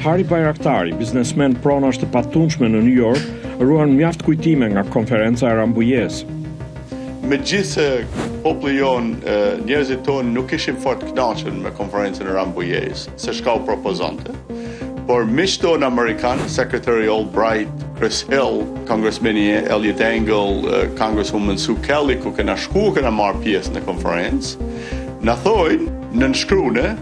Hari Bayraktari, biznesmen pronash të patundshme në New York, ruan mjaft kujtime nga konferenca e Rambouillet's. Megjithse populli jonë, njerëzit tonë nuk ishin fort kënaqur me konferencën e Rambouillet's, se çka u propozonte. Por miqtë tonë amerikanë, Secretary Albright, Chris Hill, Congressman Elliot Engel, Congresswoman Sue Kelly, ku kena marrë pjesë në konferencë, na thojnë në nënshkruane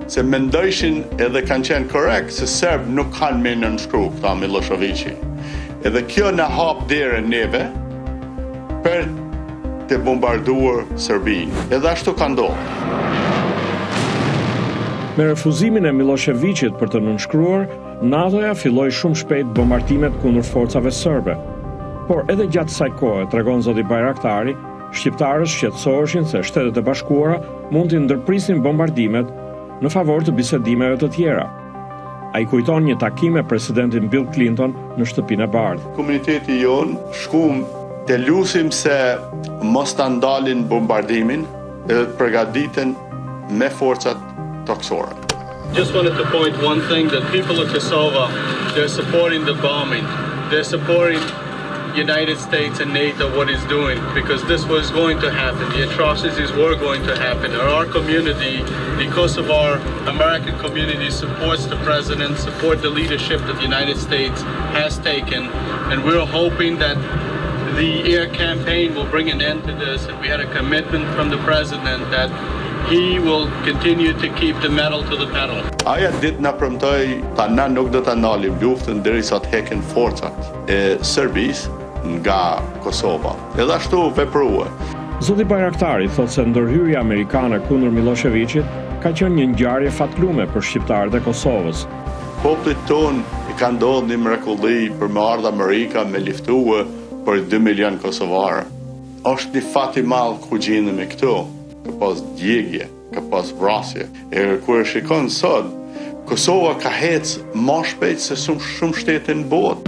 se mendojshin edhe kanë qenë korrekt se Serb nuk kanë me nënshkru këta Miloševići. Edhe kjo na hap derën neve për të bombarduar Serbinë. Edhe ashtu ka ndodhur. Me refuzimin e Miloševićit për të nënshkruar, NATO-ja filloi shumë shpejt bombardimet kundër forcave serbe. Por edhe gjatë kësaj kohe, tregon zoti Bayraktari, shqiptarët shqetësoheshin se Shtetet e Bashkuara mund të ndërprisin bombardimet në favor të bisedimeve të tjera. Ai kujton një takim me presidentin Bill Clinton në Shtëpinë e Bardhë. Komuniteti jon shkum të lusim se mos ta ndalin bombardimin edhe të përgatiten me forcat toksore. Just wanted to point one thing, that people of Kosovo, they're supporting the bombing. They're supporting United States and NATO, what it's doing, because this was going to happen. The atrocities were going to happen. Our community, the Kosovar American community, supports the president, support the leadership that the United States has taken, and we're hoping that the air campaign will bring an end to this, and we had a commitment from the president that he will continue to keep the metal to the pedal. Aja ditë na premtoi ta na nuk do ta ndalim luftën derisa të heken forcat e Serbisë nga Kosova. Edhe ashtu veprua. Zoti Bayraktari thotë se ndërhyrja amerikane kundër Miloševićit ka qenë një ngjarje fatlume për shqiptarët e Kosovës. Popullit ton i ka ndodhur një mrekulli për me ardhur Amerika me liftua për 2 milion kosovarë. Është një fat i madh ku gjendemi këtu. Ka pas djegje, ka pas vrasje. E kur shikon sot, Kosova ka hec më shpejt se shumë shtete në botë.